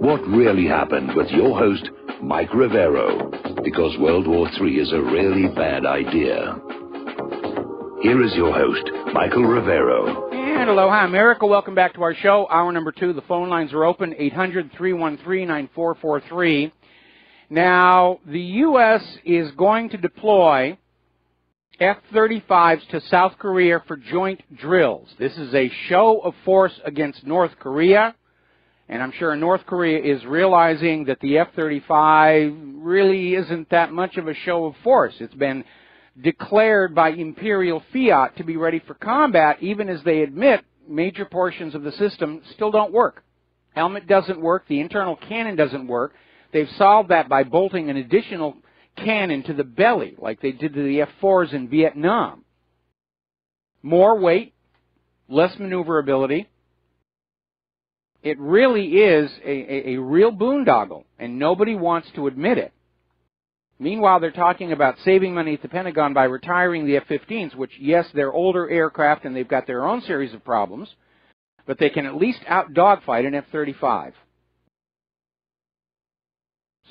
What really happened with your host, Mike Rivero, because World War III is a really bad idea. Here is your host, Michael Rivero. And aloha, America. Welcome back to our show. Hour number 2. The phone lines are open, 800-313-9443. Now, the U.S. is going to deploy F-35s to South Korea for joint drills. This is a show of force against North Korea. And I'm sure North Korea is realizing that the F-35 really isn't that much of a show of force. It's been declared by imperial fiat to be ready for combat, even as they admit major portions of the system still don't work. Helmet doesn't work. The internal cannon doesn't work. They've solved that by bolting an additional cannon to the belly, like they did to the F-4s in Vietnam. More weight, less maneuverability. It really is a real boondoggle, and nobody wants to admit it. Meanwhile, they're talking about saving money at the Pentagon by retiring the F-15s, which, yes, they're older aircraft and they've got their own series of problems, but they can at least out-dogfight an F-35.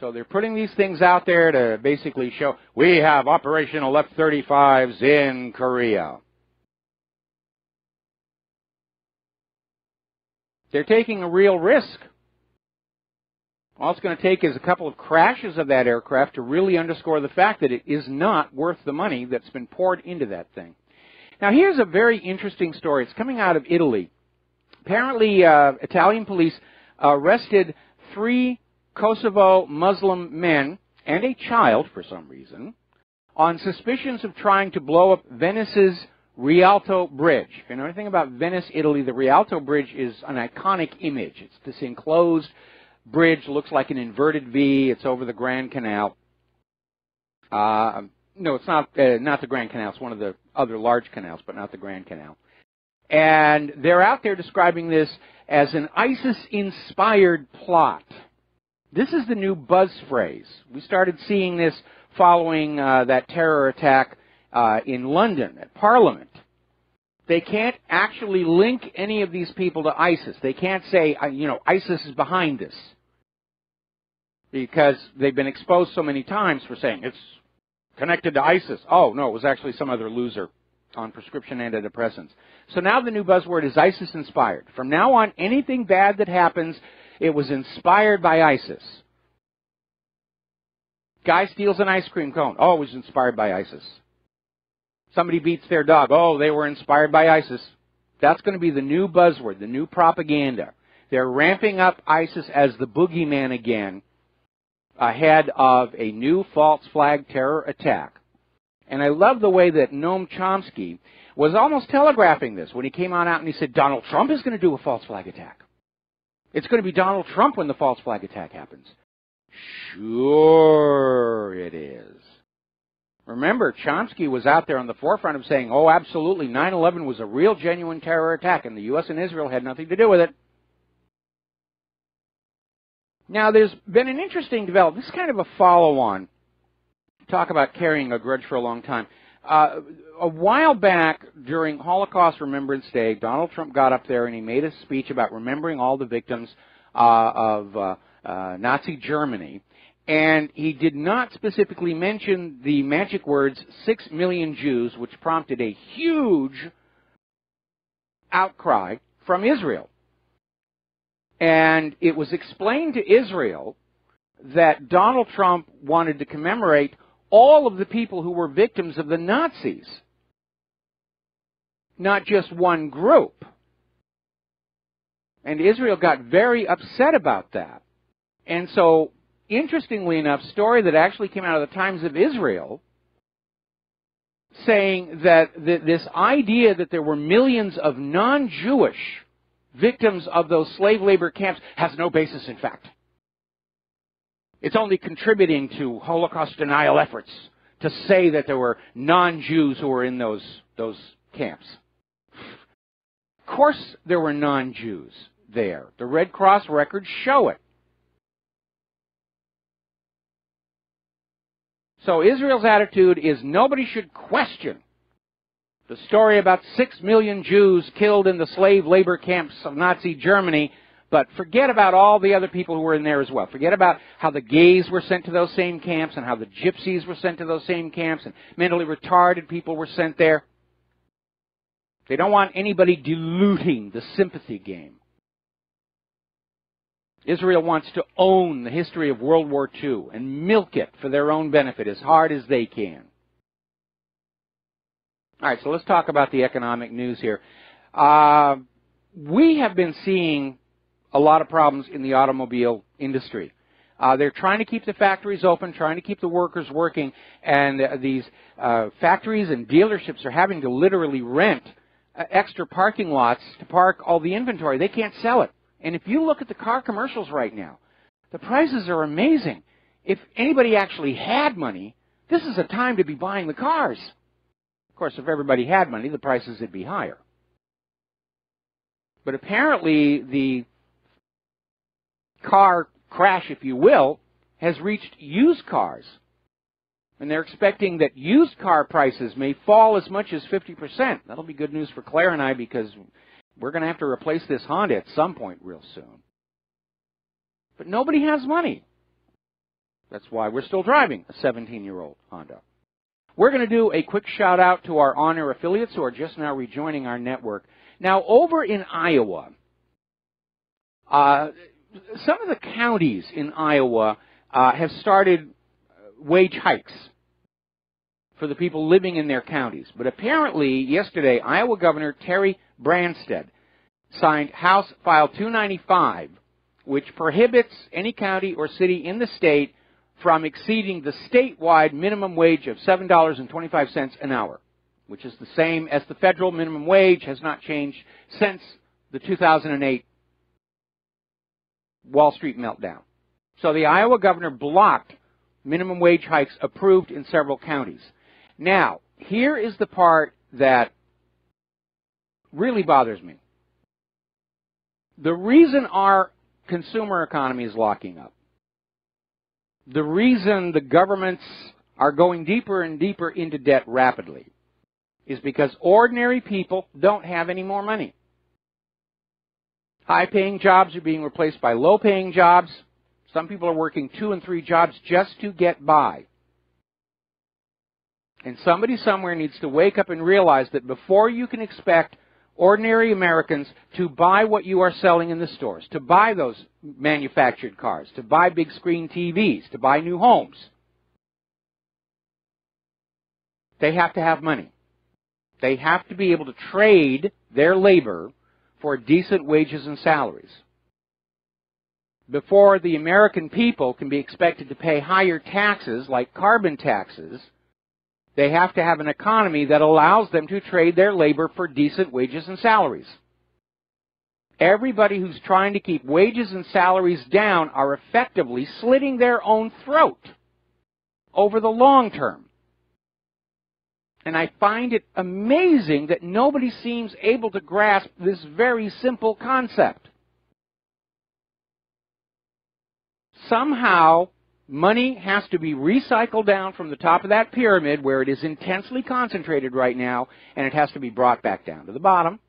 So they're putting these things out there to basically show, we have operational F-35s in Korea. They're taking a real risk. All it's going to take is a couple of crashes of that aircraft to really underscore the fact that it is not worth the money that's been poured into that thing. Now, here's a very interesting story. It's coming out of Italy. Apparently, Italian police arrested 3 Kosovo Muslim men and a child, for some reason, on suspicions of trying to blow up Venice's Rialto Bridge. If you know anything about Venice, Italy, the Rialto Bridge is an iconic image. It's this enclosed bridge, looks like an inverted V. It's over the Grand Canal. No, it's not the Grand Canal. It's one of the other large canals, but not the Grand Canal. And they're out there describing this as an ISIS-inspired plot. This is the new buzz phrase. We started seeing this following that terror attack in London at Parliament. They can't actually link any of these people to ISIS. They can't say, ISIS is behind this, because they've been exposed so many times for saying it's connected to ISIS. Oh, no, it was actually some other loser on prescription antidepressants. So now the new buzzword is ISIS-inspired. From now on, anything bad that happens, it was inspired by ISIS. Guy steals an ice cream cone. Oh, it was inspired by ISIS. Somebody beats their dog. Oh, they were inspired by ISIS. That's going to be the new buzzword, the new propaganda. They're ramping up ISIS as the boogeyman again ahead of a new false flag terror attack. And I love the way that Noam Chomsky was almost telegraphing this when he came on out and he said, Donald Trump is going to do a false flag attack. It's going to be Donald Trump when the false flag attack happens. Sure it is. Remember, Chomsky was out there on the forefront of saying, oh, absolutely, 9/11 was a real, genuine terror attack, and the U.S. and Israel had nothing to do with it. Now, there's been an interesting development. This is kind of a follow-on. Talk about carrying a grudge for a long time. A while back, during Holocaust Remembrance Day, Donald Trump got up there and he made a speech about remembering all the victims of Nazi Germany. And he did not specifically mention the magic words 6 million Jews, which prompted a huge outcry from Israel. And it was explained to Israel that Donald Trump wanted to commemorate all of the people who were victims of the Nazis, not just one group. And Israel got very upset about that. And so, interestingly enough, story that actually came out of the Times of Israel saying that this idea that there were millions of non-Jewish victims of those slave labor camps has no basis in fact. It's only contributing to Holocaust denial efforts to say that there were non-Jews who were in those camps. Of course there were non-Jews there. The Red Cross records show it. So Israel's attitude is nobody should question the story about 6 million Jews killed in the slave labor camps of Nazi Germany, But forget about all the other people who were in there as well. Forget about how the gays were sent to those same camps and how the gypsies were sent to those same camps and mentally retarded people were sent there. They don't want anybody diluting the sympathy game. Israel wants to own the history of World War II and milk it for their own benefit as hard as they can. All right, so let's talk about the economic news here. We have been seeing a lot of problems in the automobile industry. They're trying to keep the factories open, trying to keep the workers working, and these factories and dealerships are having to literally rent extra parking lots to park all the inventory. They can't sell it. And if you look at the car commercials right now, the prices are amazing. If anybody actually had money, this is a time to be buying the cars. Of course, if everybody had money, the prices would be higher. But apparently, the car crash, if you will, has reached used cars. And they're expecting that used car prices may fall as much as 50%. That'll be good news for Claire and I, because we're going to have to replace this Honda at some point real soon. But nobody has money. That's why we're still driving a 17-year-old Honda. We're going to do a quick shout-out to our on-air affiliates who are just now rejoining our network. Now, over in Iowa, some of the counties in Iowa have started wage hikes for the people living in their counties. But apparently, yesterday, Iowa Governor Terry Branstad signed House File 295, which prohibits any county or city in the state from exceeding the statewide minimum wage of $7.25 an hour, which is the same as the federal minimum wage, has not changed since the 2008 Wall Street meltdown. So the Iowa governor blocked minimum wage hikes approved in several counties. Now, here is the part that really bothers me. The reason our consumer economy is locking up, the reason the governments are going deeper and deeper into debt rapidly, is because ordinary people don't have any more money. High-paying jobs are being replaced by low-paying jobs. Some people are working 2 and 3 jobs just to get by. And somebody somewhere needs to wake up and realize that before you can expect ordinary Americans to buy what you are selling in the stores, to buy those manufactured cars, to buy big screen TVs, to buy new homes, they have to have money. They have to be able to trade their labor for decent wages and salaries. Before the American people can be expected to pay higher taxes, like carbon taxes, they have to have an economy that allows them to trade their labor for decent wages and salaries. Everybody who's trying to keep wages and salaries down are effectively slitting their own throat over the long term. And I find it amazing that nobody seems able to grasp this very simple concept. Somehow, money has to be recycled down from the top of that pyramid where it is intensely concentrated right now, and it has to be brought back down to the bottom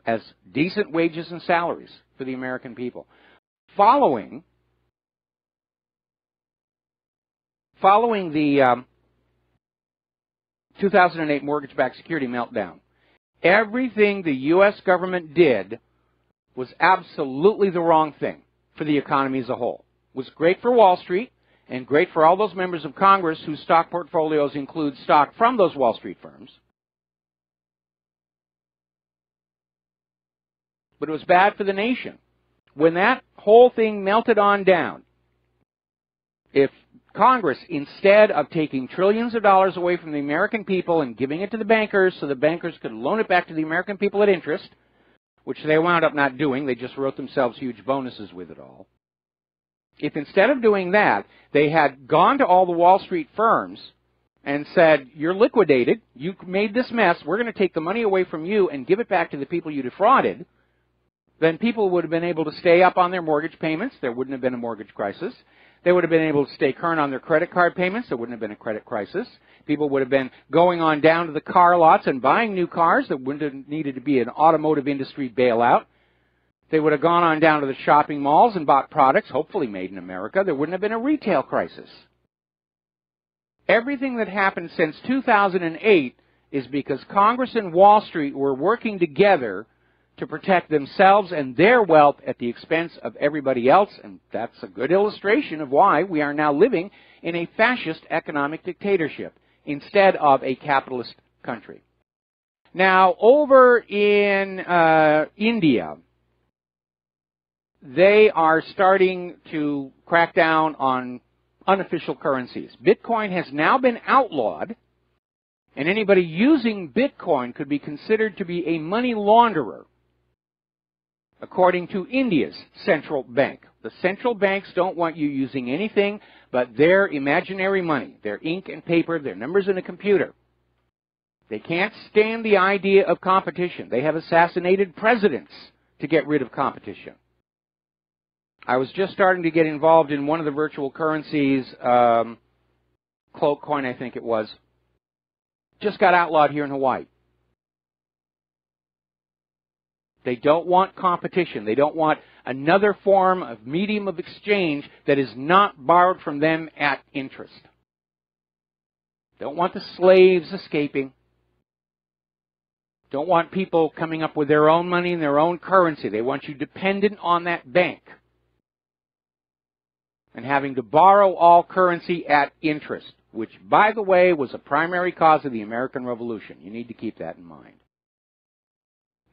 as decent wages and salaries for the American people. Following the 2008 mortgage-backed security meltdown, everything the U.S. government did was absolutely the wrong thing for the economy as a whole. It was great for Wall Street and great for all those members of Congress whose stock portfolios include stock from those Wall Street firms. But it was bad for the nation. When that whole thing melted on down, if Congress, instead of taking trillions of dollars away from the American people and giving it to the bankers so the bankers could loan it back to the American people at interest, which they wound up not doing, they just wrote themselves huge bonuses with it all. If instead of doing that, they had gone to all the Wall Street firms and said, you're liquidated, you made this mess, we're going to take the money away from you and give it back to the people you defrauded, then people would have been able to stay up on their mortgage payments. There wouldn't have been a mortgage crisis. They would have been able to stay current on their credit card payments. There wouldn't have been a credit crisis. People would have been going on down to the car lots and buying new cars. There wouldn't have needed to be an automotive industry bailout. They would have gone on down to the shopping malls and bought products, hopefully made in America. There wouldn't have been a retail crisis. Everything that happened since 2008 is because Congress and Wall Street were working together to protect themselves and their wealth at the expense of everybody else, and that's a good illustration of why we are now living in a fascist economic dictatorship instead of a capitalist country. Now, over in India, they are starting to crack down on unofficial currencies. Bitcoin has now been outlawed, and anybody using Bitcoin could be considered to be a money launderer, according to India's central bank. The central banks don't want you using anything but their imaginary money, their ink and paper, their numbers in a computer. They can't stand the idea of competition. They have assassinated presidents to get rid of competition. I was just starting to get involved in one of the virtual currencies, Cloak Coin, I think it was. Just got outlawed here in Hawaii. They don't want competition. They don't want another form of medium of exchange that is not borrowed from them at interest. Don't want the slaves escaping. Don't want people coming up with their own money and their own currency. They want you dependent on that bank and having to borrow all currency at interest, which, by the way, was a primary cause of the American Revolution. You need to keep that in mind.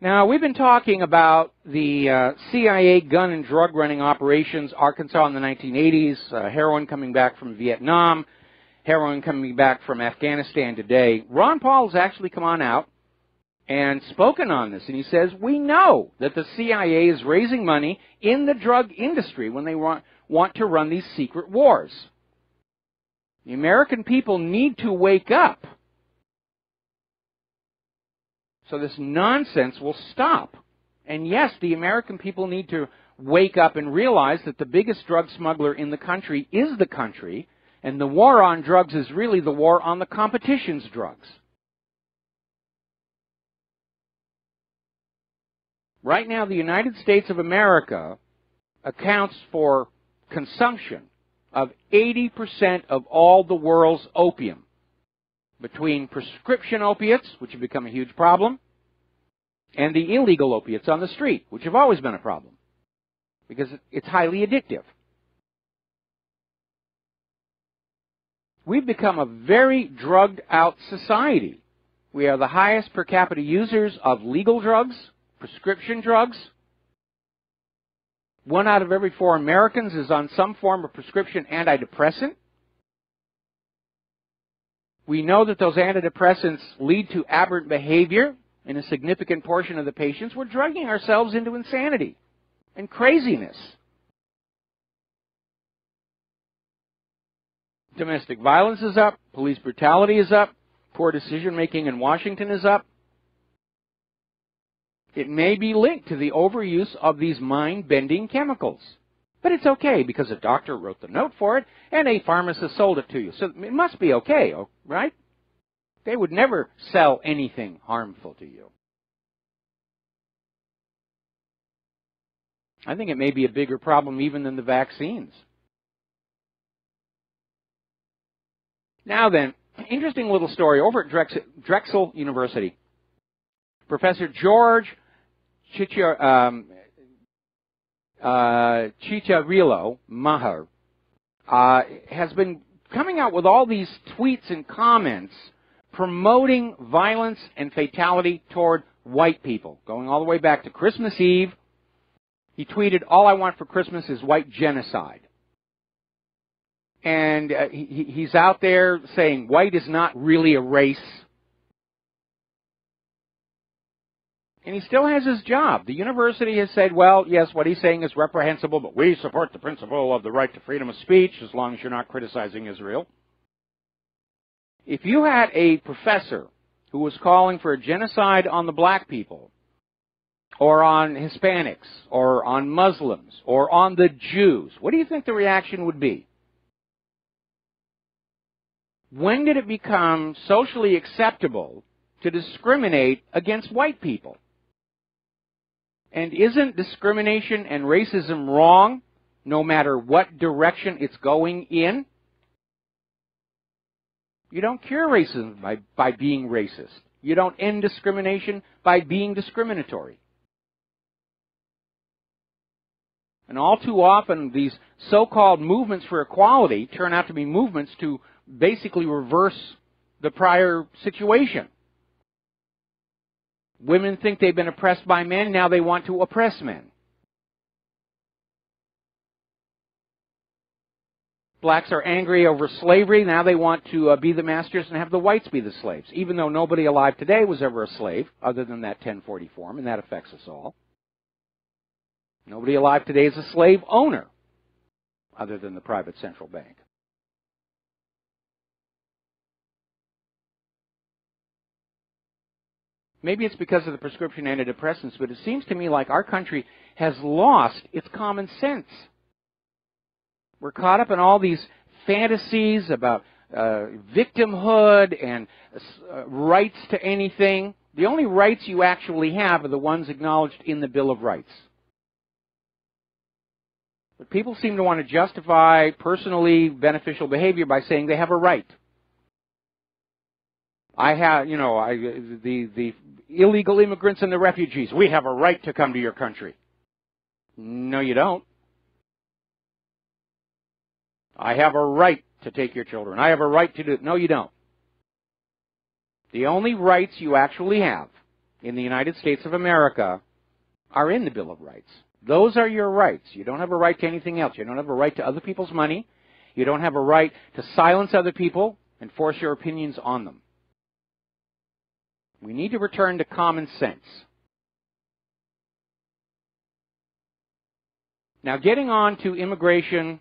Now, we've been talking about the CIA gun and drug running operations, Arkansas in the 1980s, heroin coming back from Vietnam, heroin coming back from Afghanistan today. Ron Paul has actually come on out and spoken on this, and he says, we know that the CIA is raising money in the drug industry when they want to run these secret wars. The American people need to wake up so this nonsense will stop. And yes, the American people need to wake up and realize that the biggest drug smuggler in the country is the country, and the war on drugs is really the war on the competition's drugs. Right now, the United States of America accounts for consumption of 80% of all the world's opium, between prescription opiates, which have become a huge problem, and the illegal opiates on the street, which have always been a problem, because it's highly addictive. We've become a very drugged-out society. We are the highest per capita users of legal drugs, prescription drugs. 1 out of every 4 Americans is on some form of prescription antidepressant. We know that those antidepressants lead to aberrant behavior in a significant portion of the patients. We're drugging ourselves into insanity and craziness. Domestic violence is up. Police brutality is up. Poor decision-making in Washington is up. It may be linked to the overuse of these mind-bending chemicals. But it's okay because a doctor wrote the note for it and a pharmacist sold it to you. So it must be okay, right? They would never sell anything harmful to you. I think it may be a bigger problem even than the vaccines. Now then, interesting little story over at Drexel University. Professor George Chicharrillo Maher has been coming out with all these tweets and comments promoting violence and fatality toward white people, going all the way back to Christmas Eve. He tweeted, "All I want for Christmas is white genocide." And he's out there saying white is not really a race. And he still has his job. The university has said, well, yes, what he's saying is reprehensible, but we support the principle of the right to freedom of speech as long as you're not criticizing Israel. If you had a professor who was calling for a genocide on the black people, or on Hispanics, or on Muslims, or on the Jews, what do you think the reaction would be? When did it become socially acceptable to discriminate against white people? And isn't discrimination and racism wrong, no matter what direction it's going in? You don't cure racism by being racist. You don't end discrimination by being discriminatory. And all too often, these so-called movements for equality turn out to be movements to basically reverse the prior situation. Women think they've been oppressed by men, now they want to oppress men. Blacks are angry over slavery, now they want to be the masters and have the whites be the slaves, even though nobody alive today was ever a slave, other than that 1040 form, and that affects us all. Nobody alive today is a slave owner, other than the private central bank. Maybe it's because of the prescription antidepressants, but it seems to me like our country has lost its common sense. We're caught up in all these fantasies about victimhood and rights to anything. The only rights you actually have are the ones acknowledged in the Bill of Rights. But people seem to want to justify personally beneficial behavior by saying they have a right. The illegal immigrants and the refugees, we have a right to come to your country. No, you don't. I have a right to take your children. I have a right to do it. No, you don't. The only rights you actually have in the United States of America are in the Bill of Rights. Those are your rights. You don't have a right to anything else. You don't have a right to other people's money. You don't have a right to silence other people and force your opinions on them. We need to return to common sense. Now, getting on to immigration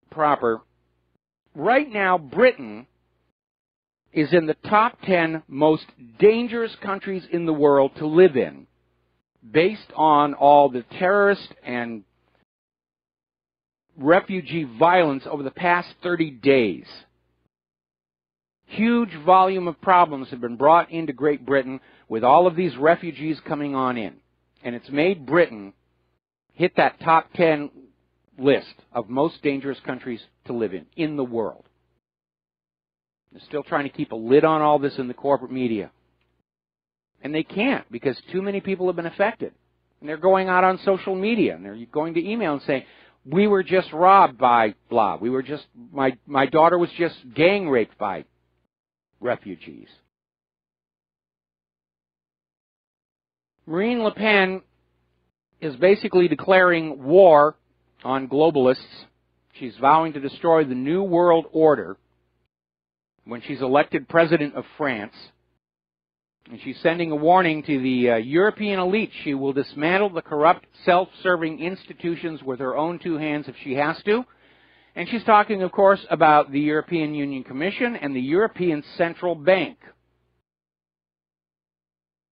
proper, right now Britain is in the top 10 most dangerous countries in the world to live in, based on all the terrorist and refugee violence over the past 30 days. Huge volume of problems have been brought into Great Britain with all of these refugees coming on in. And it's made Britain hit that top 10 list of most dangerous countries to live in the world. They're still trying to keep a lid on all this in the corporate media. And they can't, because too many people have been affected. And they're going out on social media, and they're going to email and saying, we were just robbed by blah. We were just, my daughter was just gang raped by refugees. Marine Le Pen is basically declaring war on globalists. She's vowing to destroy the New World Order when she's elected president of France. And she's sending a warning to the European elite. She will dismantle the corrupt, self-serving institutions with her own two hands if she has to. And she's talking, of course, about the European Union Commission and the European Central Bank,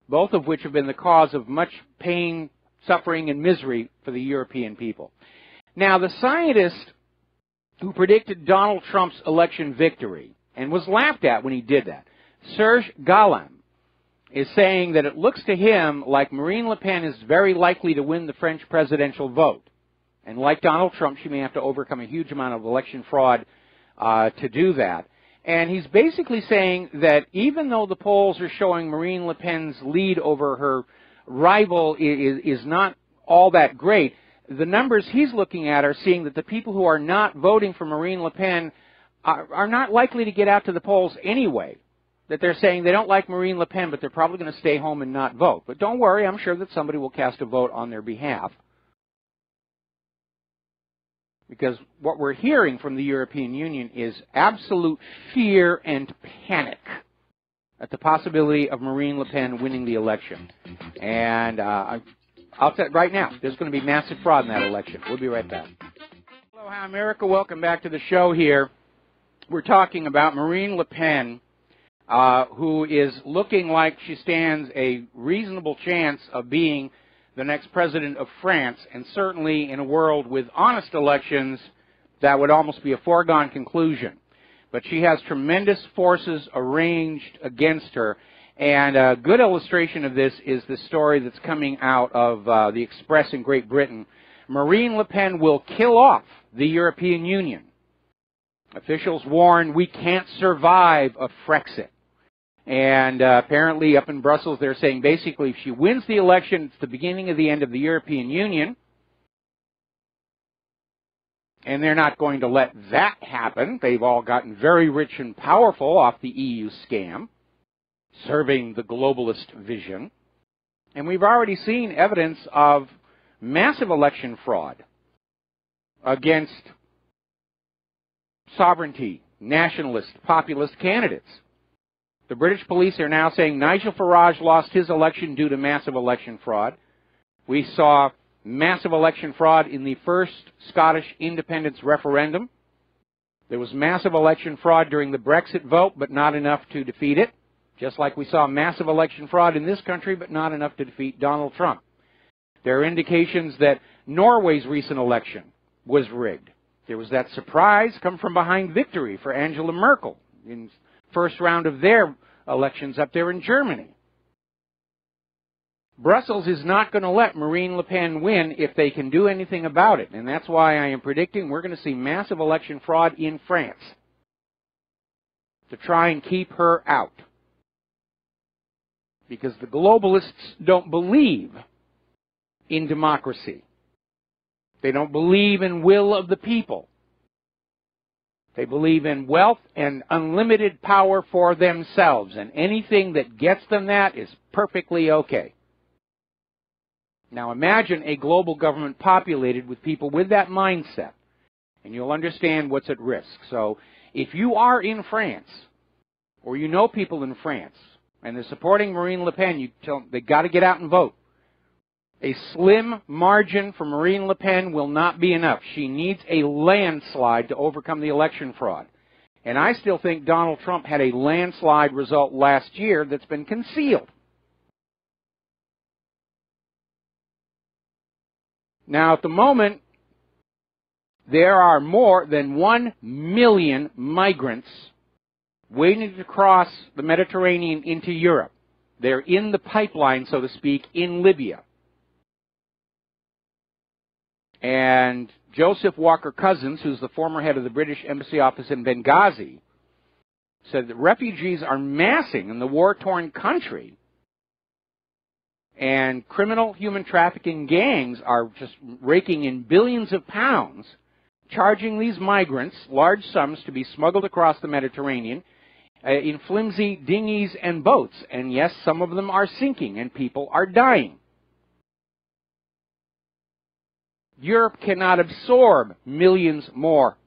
both of which have been the cause of much pain, suffering, and misery for the European people. Now, the scientist who predicted Donald Trump's election victory, and was laughed at when he did that, Serge Galan, is saying that it looks to him like Marine Le Pen is very likely to win the French presidential vote. And like Donald Trump, she may have to overcome a huge amount of election fraud to do that. And he's basically saying that even though the polls are showing Marine Le Pen's lead over her rival is not all that great, the numbers he's looking at are seeing that the people who are not voting for Marine Le Pen are not likely to get out to the polls anyway. That they're saying they don't like Marine Le Pen, but they're probably going to stay home and not vote. But don't worry, I'm sure that somebody will cast a vote on their behalf. Because what we're hearing from the European Union is absolute fear and panic at the possibility of Marine Le Pen winning the election. And I'll tell you right now, there's going to be massive fraud in that election. We'll be right back. Hello, hi, America. Welcome back to the show here. We're talking about Marine Le Pen, who is looking like she stands a reasonable chance of being the next president of France, and certainly in a world with honest elections, that would almost be a foregone conclusion. But she has tremendous forces arranged against her, And a good illustration of this is the story that's coming out of the Express in Great Britain. Marine Le Pen will kill off the European Union. Officials warn we can't survive a Frexit. And apparently up in Brussels they're saying basically if she wins the election, it's the beginning of the end of the European Union. And they're not going to let that happen. They've all gotten very rich and powerful off the EU scam, serving the globalist vision. And we've already seen evidence of massive election fraud against sovereignty, nationalist, populist candidates. The British police are now saying Nigel Farage lost his election due to massive election fraud. We saw massive election fraud in the first Scottish independence referendum. There was massive election fraud during the Brexit vote, but not enough to defeat it. Just like we saw massive election fraud in this country, but not enough to defeat Donald Trump. There are indications that Norway's recent election was rigged. There was that surprise come from behind victory for Angela Merkel in the first round of their elections up there in Germany. Brussels is not going to let Marine Le Pen win if they can do anything about it. And that's why I am predicting we're going to see massive election fraud in France to try and keep her out. Because the globalists don't believe in democracy. They don't believe in will of the people. They believe in wealth and unlimited power for themselves. And anything that gets them that is perfectly okay. Now imagine a global government populated with people with that mindset. And you'll understand what's at risk. So if you are in France, or you know people in France, and they're supporting Marine Le Pen, you tell them they've got to get out and vote. A slim margin for Marine Le Pen will not be enough. She needs a landslide to overcome the election fraud. And I still think Donald Trump had a landslide result last year that's been concealed. Now, at the moment, there are more than 1 million migrants waiting to cross the Mediterranean into Europe. They're in the pipeline, so to speak, in Libya. And Joseph Walker Cousins, who's the former head of the British Embassy office in Benghazi, said that refugees are massing in the war-torn country. And criminal human trafficking gangs are just raking in billions of pounds, charging these migrants large sums to be smuggled across the Mediterranean in flimsy dinghies and boats. And yes, some of them are sinking and people are dying. Europe cannot absorb millions more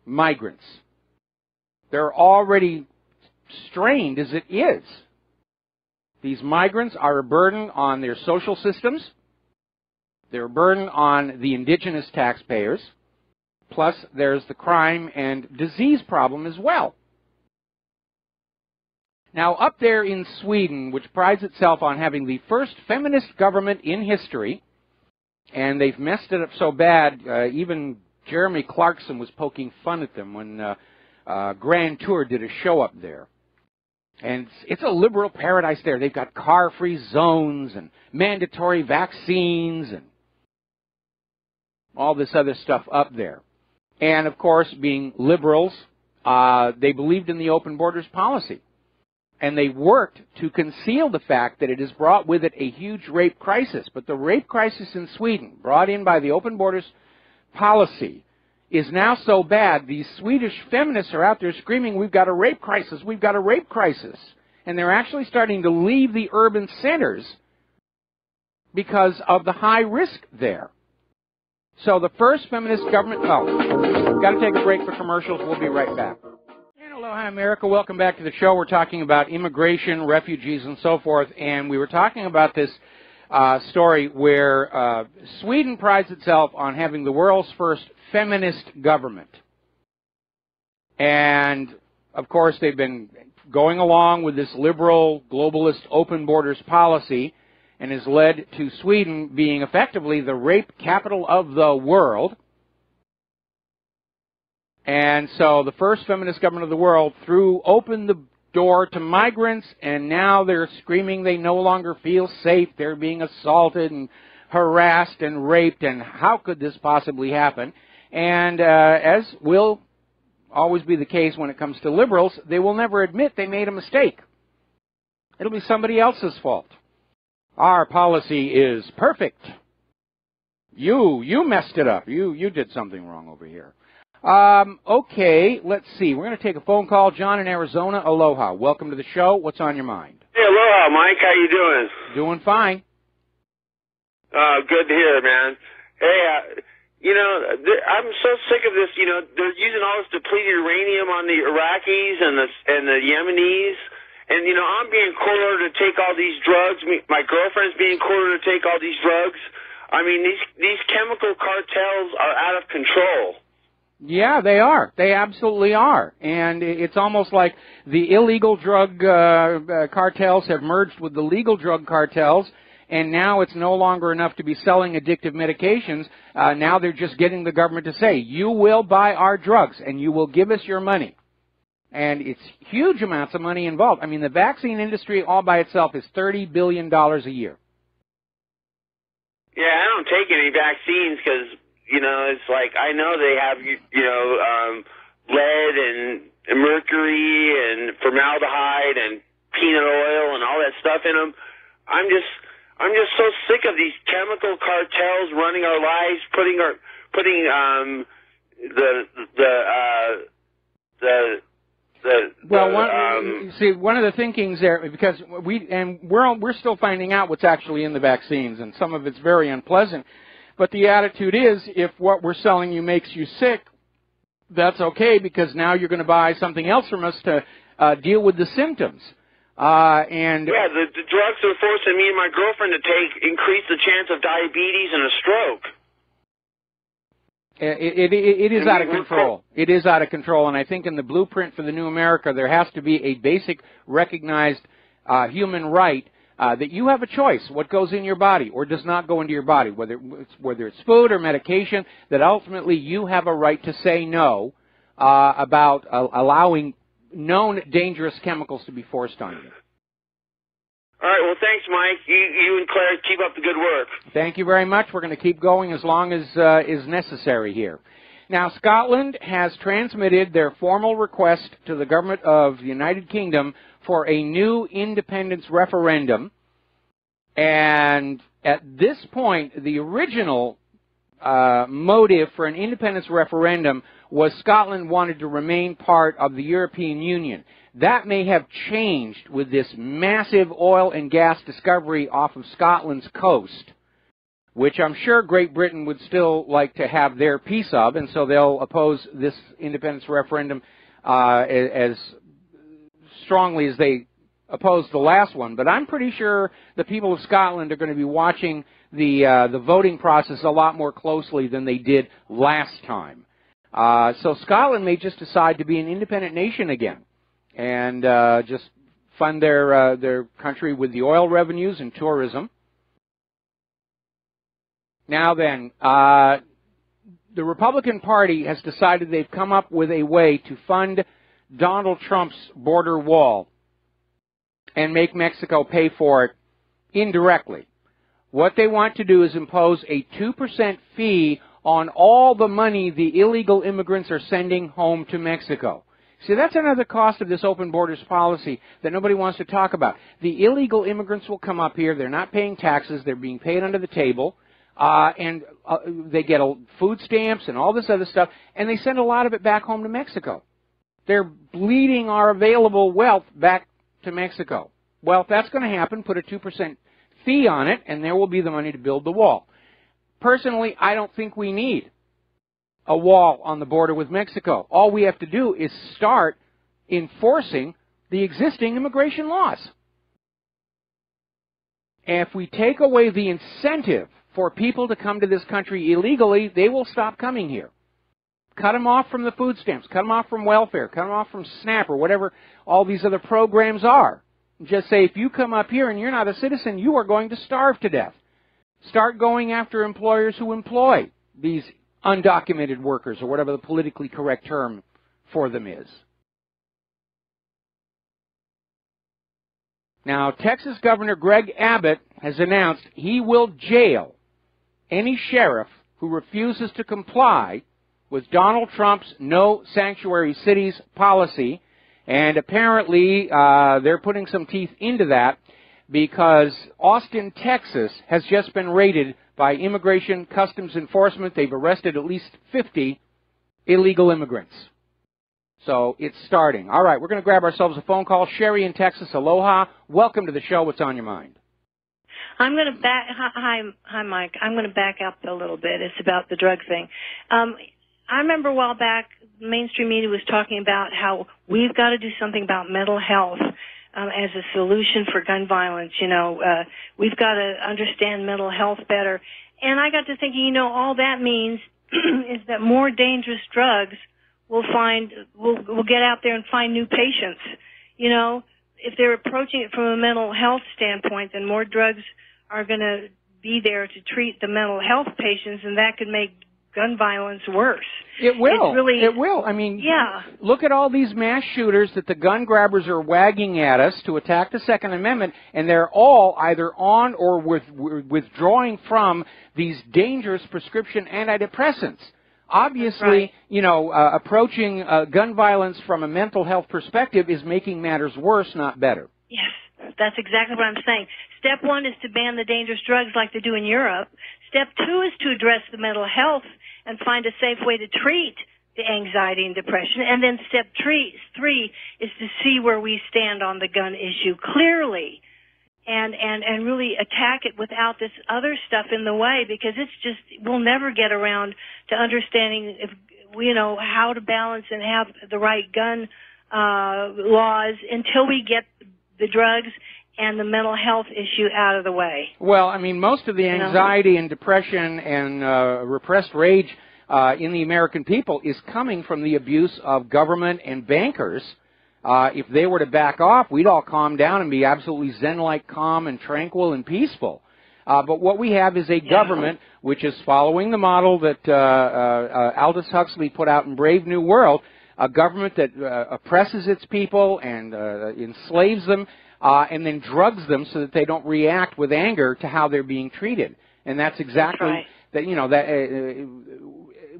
migrants. They're already strained as it is. These migrants are a burden on their social systems. They're a burden on the indigenous taxpayers. Plus, there's the crime and disease problem as well. Now, up there in Sweden, which prides itself on having the first feminist government in history, and they've messed it up so bad, even Jeremy Clarkson was poking fun at them when Grand Tour did a show up there. And it's a liberal paradise there. They've got car-free zones and mandatory vaccines and all this other stuff up there. And, of course, being liberals, they believed in the open borders policy. And they worked to conceal the fact that it has brought with it a huge rape crisis. But the rape crisis in Sweden, brought in by the open borders policy, is now so bad, these Swedish feminists are out there screaming, we've got a rape crisis, we've got a rape crisis. And they're actually starting to leave the urban centers because of the high risk there. So the first feminist government, we've got to take a break for commercials, we'll be right back. And aloha America, welcome back to the show. We're talking about immigration, refugees, and so forth, and we were talking about this story where Sweden prides itself on having the world's first feminist government. And, of course, they've been going along with this liberal, globalist, open borders policy and has led to Sweden being effectively the rape capital of the world. And so the first feminist government of the world threw open the door to migrants, and now they're screaming they no longer feel safe. They're being assaulted and harassed and raped, and how could this possibly happen? And as will always be the case when it comes to liberals, they will never admit they made a mistake. It'll be somebody else's fault. Our policy is perfect. You messed it up. You did something wrong over here. Okay, let's see. We're going to take a phone call. John in Arizona, aloha. Welcome to the show. What's on your mind? Hey, aloha, Mike. How you doing? Doing fine. Good to hear, man. Hey, I'm so sick of this. They're using all this depleted uranium on the Iraqis and the Yemenis. And, I'm being cornered to take all these drugs. My girlfriend's being cornered to take all these drugs. I mean, these chemical cartels are out of control. Yeah, they are. They absolutely are. And it's almost like the illegal drug cartels have merged with the legal drug cartels, and now it's no longer enough to be selling addictive medications. Now they're just getting the government to say, you will buy our drugs, and you will give us your money. And it's huge amounts of money involved. I mean, the vaccine industry all by itself is $30 billion a year. Yeah, I don't take any vaccines because, it's like I know they have, lead and mercury and formaldehyde and peanut oil and all that stuff in them. I'm just so sick of these chemical cartels running our lives, putting one of the thinkings there, because we're still finding out what's actually in the vaccines, and some of it's very unpleasant. But the attitude is, if what we're selling you makes you sick, that's okay, because now you're going to buy something else from us to deal with the symptoms. The drugs are forcing me and my girlfriend to increase the chance of diabetes and a stroke. It is out of control. It is out of control, and I think in the blueprint for the new America, there has to be a basic recognized human right that you have a choice what goes in your body or does not go into your body, whether it's food or medication, that ultimately you have a right to say no about allowing known dangerous chemicals to be forced on you. All right, well, thanks, Mike. You and Claire, keep up the good work. Thank you very much. We're going to keep going as long as is necessary here. Now, Scotland has transmitted their formal request to the government of the United Kingdom for a new independence referendum. And at this point, the original motive for an independence referendum was Scotland wanted to remain part of the European Union. That may have changed with this massive oil and gas discovery off of Scotland's coast, which I'm sure Great Britain would still like to have their piece of, and so they'll oppose this independence referendum as strongly as they opposed the last one. But I'm pretty sure the people of Scotland are going to be watching the voting process a lot more closely than they did last time. So Scotland may just decide to be an independent nation again and just fund their country with the oil revenues and tourism. Now then, the Republican Party has decided they've come up with a way to fund Donald Trump's border wall and make Mexico pay for it indirectly. What they want to do is impose a 2% fee on all the money the illegal immigrants are sending home to Mexico. See, that's another cost of this open borders policy that nobody wants to talk about. The illegal immigrants will come up here. They're not paying taxes. They're being paid under the table. And they get food stamps and all this other stuff, and they send a lot of it back home to Mexico. They're bleeding our available wealth back to Mexico. Well, if that's going to happen, put a 2% fee on it, and there will be the money to build the wall. Personally, I don't think we need a wall on the border with Mexico. All we have to do is start enforcing the existing immigration laws. And if we take away the incentive for people to come to this country illegally, they will stop coming here. Cut them off from the food stamps, cut them off from welfare, cut them off from SNAP or whatever all these other programs are. Just say, if you come up here and you're not a citizen, you are going to starve to death. Start going after employers who employ these undocumented workers, or whatever the politically correct term for them is. Now, Texas Governor Greg Abbott has announced he will jail any sheriff who refuses to comply with Donald Trump's No Sanctuary Cities policy, and apparently they're putting some teeth into that because Austin, Texas has just been raided by Immigration Customs Enforcement. They've arrested at least 50 illegal immigrants. So it's starting. All right, we're going to grab ourselves a phone call. Sherry in Texas, aloha. Welcome to the show. What's on your mind? I'm going to hi, Mike. I'm going to back up a little bit. It's about the drug thing. I remember a while back, mainstream media was talking about how we've got to do something about mental health as a solution for gun violence. You know, we've got to understand mental health better. And I got to thinking, you know, all that means is that more dangerous drugs will get out there and find new patients. You know, if they're approaching it from a mental health standpoint, then more drugs are going to be there to treat the mental health patients, and that could make gun violence worse. It will. Really, it will. I mean, yeah. Look at all these mass shooters that the gun grabbers are wagging at us to attack the Second Amendment, and they're all either on or withdrawing from these dangerous prescription antidepressants. Obviously, right. You know, approaching gun violence from a mental health perspective is making matters worse, not better. Yes, that's exactly what I'm saying. Step one is to ban the dangerous drugs like they do in Europe. Step two is to address the mental health and find a safe way to treat the anxiety and depression. And then step three is to see where we stand on the gun issue clearly and really attack it without this other stuff in the way, because it's just, we'll never get around to understanding if, you know, how to balance and have the right gun laws until we get the drugs and the mental health issue out of the way. Well, I mean, most of the anxiety and depression and repressed rage in the American people is coming from the abuse of government and bankers. If they were to back off, we'd all calm down and be absolutely zen-like calm and tranquil and peaceful. But what we have is a government which is following the model that Aldous Huxley put out in Brave New World, a government that oppresses its people and enslaves them, and then drugs them so that they don't react with anger to how they're being treated. And that's exactly right. that. You know that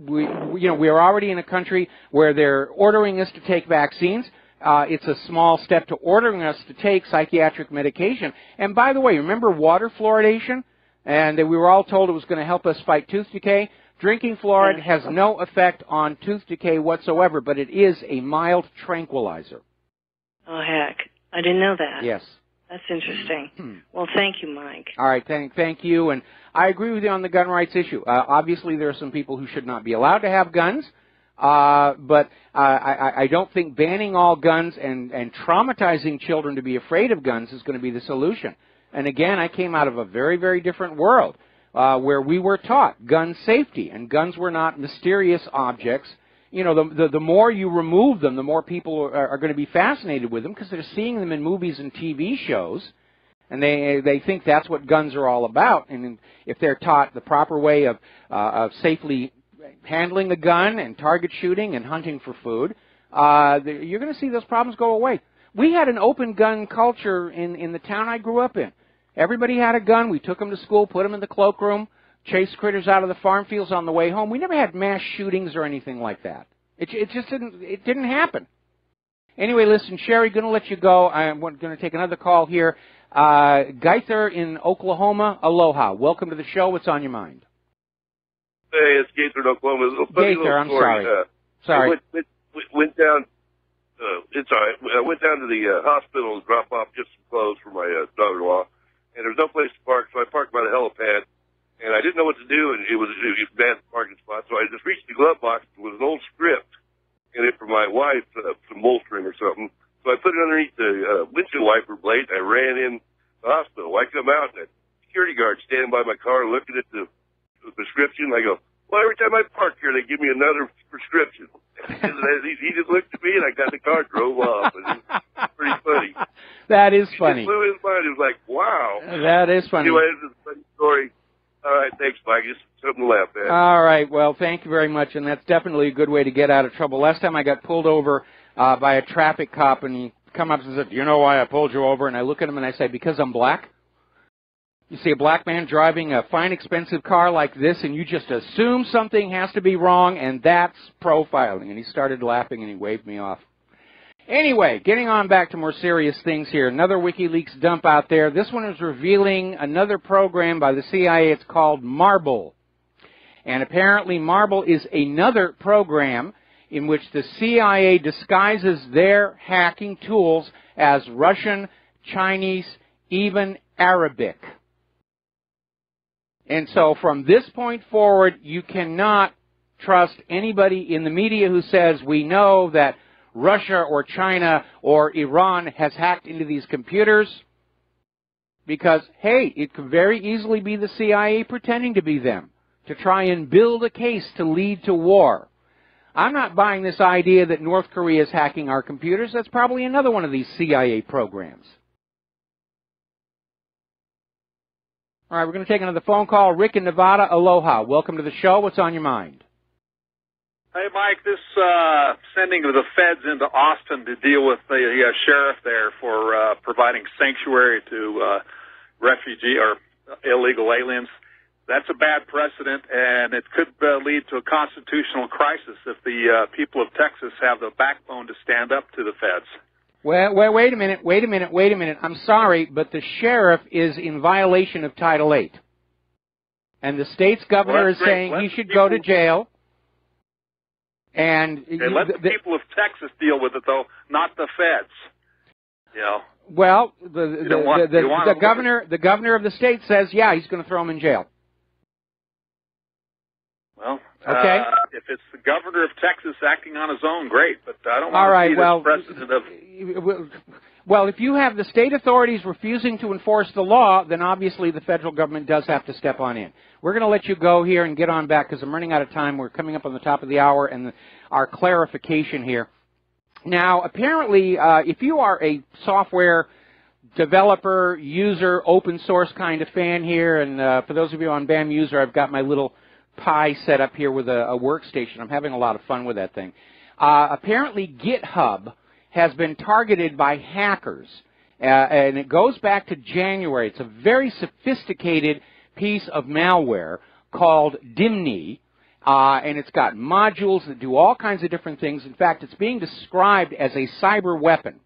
we are already in a country where they're ordering us to take vaccines. It's a small step to ordering us to take psychiatric medication. And by the way, remember water fluoridation? And that we were all told it was going to help us fight tooth decay. Drinking fluoride has no effect on tooth decay whatsoever, but it is a mild tranquilizer. Oh, heck. I didn't know that. Yes. That's interesting. Well, thank you, Mike. All right, thank you. And I agree with you on the gun rights issue. Obviously, there are some people who should not be allowed to have guns, but I don't think banning all guns and traumatizing children to be afraid of guns is going to be the solution. And again, I came out of a very, very different world where we were taught gun safety, and guns were not mysterious objects. You know, the more you remove them, the more people are going to be fascinated with them because they're seeing them in movies and TV shows, and they think that's what guns are all about. And if they're taught the proper way of safely handling a gun and target shooting and hunting for food, you're going to see those problems go away. We had an open gun culture in the town I grew up in. Everybody had a gun. We took them to school, put them in the cloakroom, chased critters out of the farm fields on the way home. We never had mass shootings or anything like that. It just didn't happen. Anyway, listen, Sherry, going to let you go. I'm going to take another call here. Gaither in Oklahoma, aloha. Welcome to the show. What's on your mind? Hey, it's Gaither in Oklahoma. Gaither, I'm sorry. Sorry. I went down. It's all right. I went down to the hospital to drop off just some clothes for my daughter-in-law, and there was no place to park, so I parked by the helipad. And I didn't know what to do, and it was a bad parking spot, so I just reached the glove box. There was an old script in it for my wife, some bolstering or something. So I put it underneath the windshield wiper blade. I ran in the hospital. I come out, and a security guard standing by my car looking at the prescription. I go, well, every time I park here, they give me another prescription. He just looked at me, and I got in the car, drove off. And it was pretty funny. That is funny. It blew his mind. It was like, wow. That is funny. Anyway, it's a funny story. All right, thanks, Mike. Just something to laugh at. All right, well, thank you very much, and that's definitely a good way to get out of trouble. Last time I got pulled over by a traffic cop, and he come up and said, "You know why I pulled you over?" And I look at him and I say, "Because I'm black." You see a black man driving a fine, expensive car like this, and you just assume something has to be wrong, and that's profiling. And he started laughing, and he waved me off. Anyway, getting on back to more serious things here. Another WikiLeaks dump out there. This one is revealing another program by the CIA. It's called Marble. And apparently Marble is another program in which the CIA disguises their hacking tools as Russian, Chinese, even Arabic. And so from this point forward, you cannot trust anybody in the media who says, we know that Russia or China or Iran has hacked into these computers, because, hey, it could very easily be the CIA pretending to be them, to try and build a case to lead to war. I'm not buying this idea that North Korea is hacking our computers. That's probably another one of these CIA programs. All right, we're going to take another phone call. Rick in Nevada, aloha. Welcome to the show. What's on your mind? Hey, Mike, this sending of the feds into Austin to deal with the sheriff there for providing sanctuary to refugee or illegal aliens, that's a bad precedent, and it could lead to a constitutional crisis if the people of Texas have the backbone to stand up to the feds. Well, wait a minute. I'm sorry, but the sheriff is in violation of Title VIII. And the state's governor is saying he should go to jail. And let the people of Texas deal with it, though, not the feds. You know. Well, the governor of the state says, yeah, he's going to throw him in jail. Well, okay. If it's the governor of Texas acting on his own, great, but I don't want to see this precedent of... Well, if you have the state authorities refusing to enforce the law, then obviously the federal government does have to step on in. We're going to let you go here and get on back because I'm running out of time. We're coming up on the top of the hour and our clarification here. Now, apparently, if you are a software developer, user, open source kind of fan here, and for those of you on BAM user, I've got my little Pi set up here with a workstation. I'm having a lot of fun with that thing. Apparently, GitHub has been targeted by hackers, and it goes back to January. It's a very sophisticated piece of malware called Dimny, and it's got modules that do all kinds of different things. In fact, it's being described as a cyber weapon.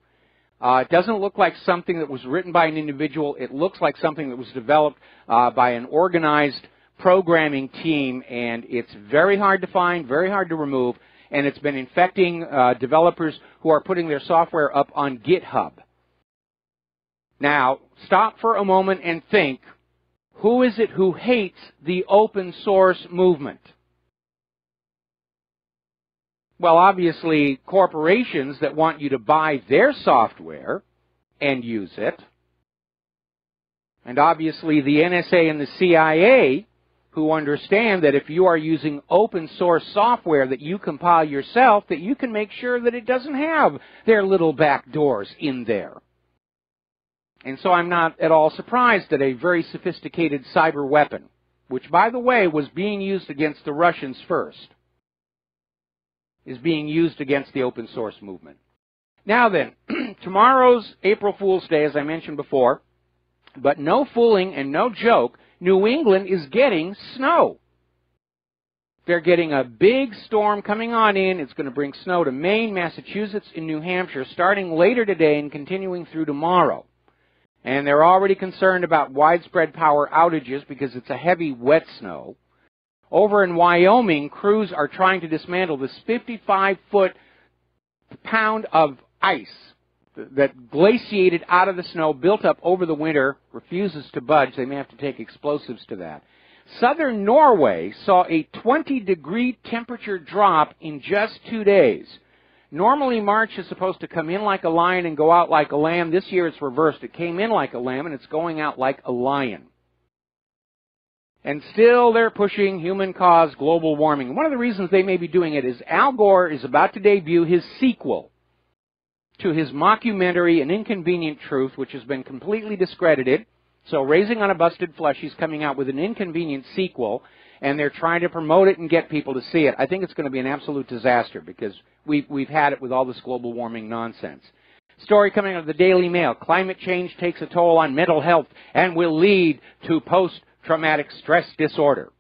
It doesn't look like something that was written by an individual. It looks like something that was developed by an organized programming team, and it's very hard to find, very hard to remove, and it's been infecting developers who are putting their software up on GitHub. Now, stop for a moment and think, who is it who hates the open source movement? Well, obviously, corporations that want you to buy their software and use it, and obviously the NSA and the CIA, who understand that if you are using open source software that you compile yourself, that you can make sure that it doesn't have their little back doors in there. And so I'm not at all surprised that a very sophisticated cyber weapon, which, by the way, was being used against the Russians first, is being used against the open source movement. Now then, tomorrow's April Fool's Day, as I mentioned before, but no fooling and no joke, New England is getting snow. They're getting a big storm coming on in. It's going to bring snow to Maine, Massachusetts, and New Hampshire starting later today and continuing through tomorrow. And they're already concerned about widespread power outages because it's a heavy, wet snow. Over in Wyoming, crews are trying to dismantle this 55-foot pound of ice that glaciated out of the snow, built up over the winter, refuses to budge. They may have to take explosives to that. Southern Norway saw a 20-degree temperature drop in just 2 days. Normally, March is supposed to come in like a lion and go out like a lamb. This year it's reversed. It came in like a lamb and it's going out like a lion. And still they're pushing human-caused global warming. One of the reasons they may be doing it is Al Gore is about to debut his sequel to his mockumentary, An Inconvenient Truth, which has been completely discredited. So Raising on a Busted Flesh, he's coming out with an inconvenient sequel, and they're trying to promote it and get people to see it. I think it's going to be an absolute disaster because we've had it with all this global warming nonsense. Story coming out of the Daily Mail. Climate change takes a toll on mental health and will lead to post-traumatic stress disorder.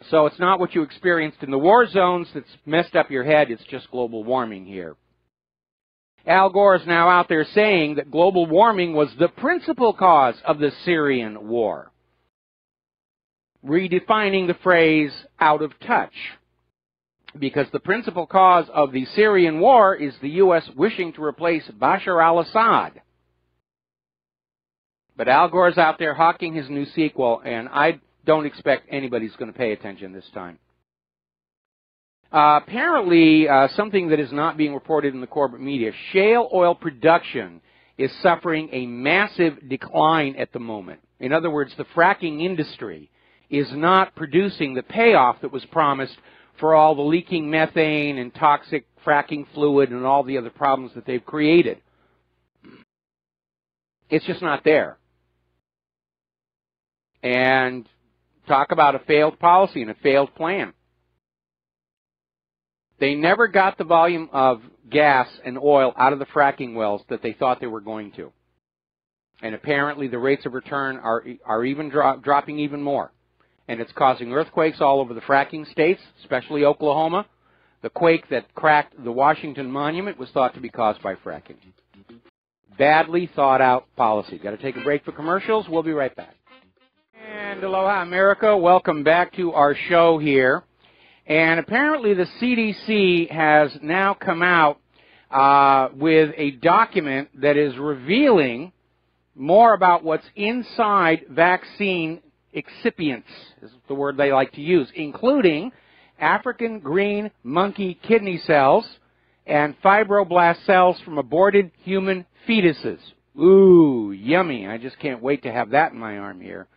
So it's not what you experienced in the war zones that's messed up your head. It's just global warming here. Al Gore is now out there saying that global warming was the principal cause of the Syrian war, redefining the phrase out of touch, because the principal cause of the Syrian war is the U.S. wishing to replace Bashar al-Assad. But Al Gore's out there hawking his new sequel, and I don't expect anybody's going to pay attention this time. Apparently, something that is not being reported in the corporate media, shale oil production is suffering a massive decline at the moment. In other words, the fracking industry is not producing the payoff that was promised for all the leaking methane and toxic fracking fluid and all the other problems that they've created. It's just not there. And talk about a failed policy and a failed plan. They never got the volume of gas and oil out of the fracking wells that they thought they were going to. And apparently the rates of return are even dropping even more. And it's causing earthquakes all over the fracking states, especially Oklahoma. The quake that cracked the Washington Monument was thought to be caused by fracking. Badly thought out policy. Got to take a break for commercials. We'll be right back. And aloha America, welcome back to our show here. And apparently the CDC has now come out with a document that is revealing more about what's inside vaccine excipients, is the word they like to use, including African green monkey kidney cells and fibroblast cells from aborted human fetuses. Ooh, yummy. I just can't wait to have that in my arm here.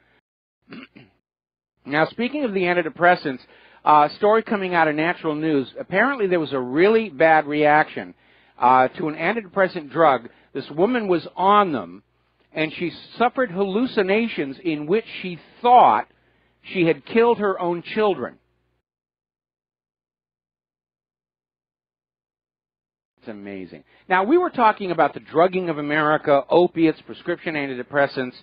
Now, speaking of the antidepressants, a story coming out of Natural News, apparently there was a really bad reaction to an antidepressant drug. This woman was on them, and she suffered hallucinations in which she thought she had killed her own children. It's amazing. Now, we were talking about the drugging of America, opiates, prescription antidepressants,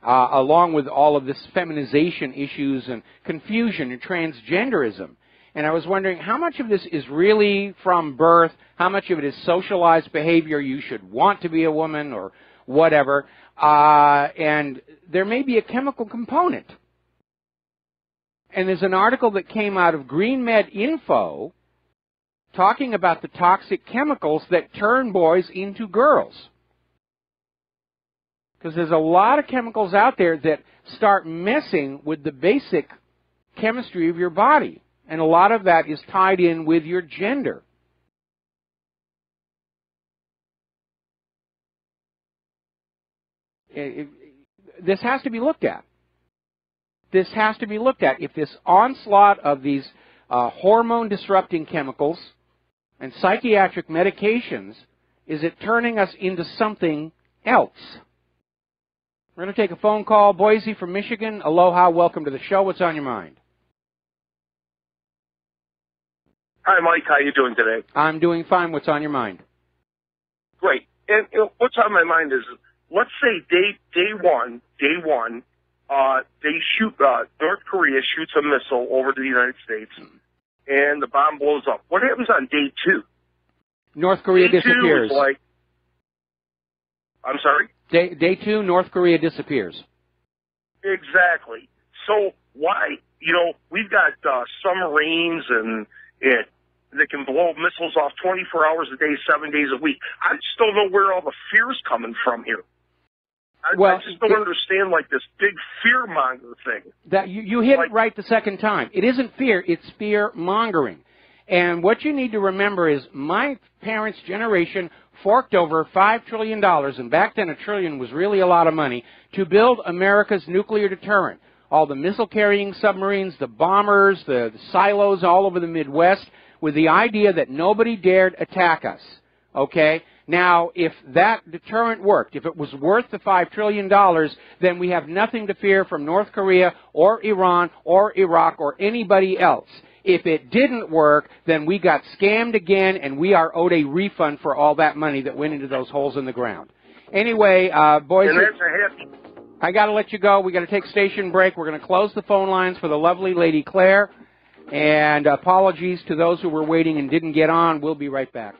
along with all of this feminization issues and confusion and transgenderism. And I was wondering how much of this is really from birth, how much of it is socialized behavior, you should want to be a woman or whatever, and there may be a chemical component. And there's an article that came out of Green Med Info talking about the toxic chemicals that turn boys into girls. Because there's a lot of chemicals out there that start messing with the basic chemistry of your body. And a lot of that is tied in with your gender. This has to be looked at. This has to be looked at. If this onslaught of these hormone-disrupting chemicals and psychiatric medications, is it turning us into something else? We're going to take a phone call. Boise from Michigan. Aloha. Welcome to the show. What's on your mind? Hi, Mike. How you doing today? I'm doing fine. What's on your mind? Great. And what's on my mind is, let's say day one, they shoot, North Korea shoots a missile over the United States, and the bomb blows up. What happens on day two? North Korea disappears. Day 2 is like, I'm sorry? Day 2, North Korea disappears. Exactly. So why, we've got submarines and that can blow missiles off 24 hours a day, 7 days a week. I just don't know where all the fear's coming from here. I just don't understand, this big fear-monger thing. That you hit it right the second time. It isn't fear, it's fear-mongering. And what you need to remember is my parents' generation forked over $5 trillion, and back then $1 trillion was really a lot of money, to build America's nuclear deterrent. All the missile-carrying submarines, the bombers, the silos all over the Midwest, with the idea that nobody dared attack us. Okay? Now, if that deterrent worked, if it was worth the $5 trillion, then we have nothing to fear from North Korea or Iran or Iraq or anybody else. If it didn't work, then we got scammed again, and we are owed a refund for all that money that went into those holes in the ground. Anyway, boys, And that's a hit. I got to let you go. We got to take station break. We're going to close the phone lines for the lovely Lady Claire. And apologies to those who were waiting and didn't get on. We'll be right back.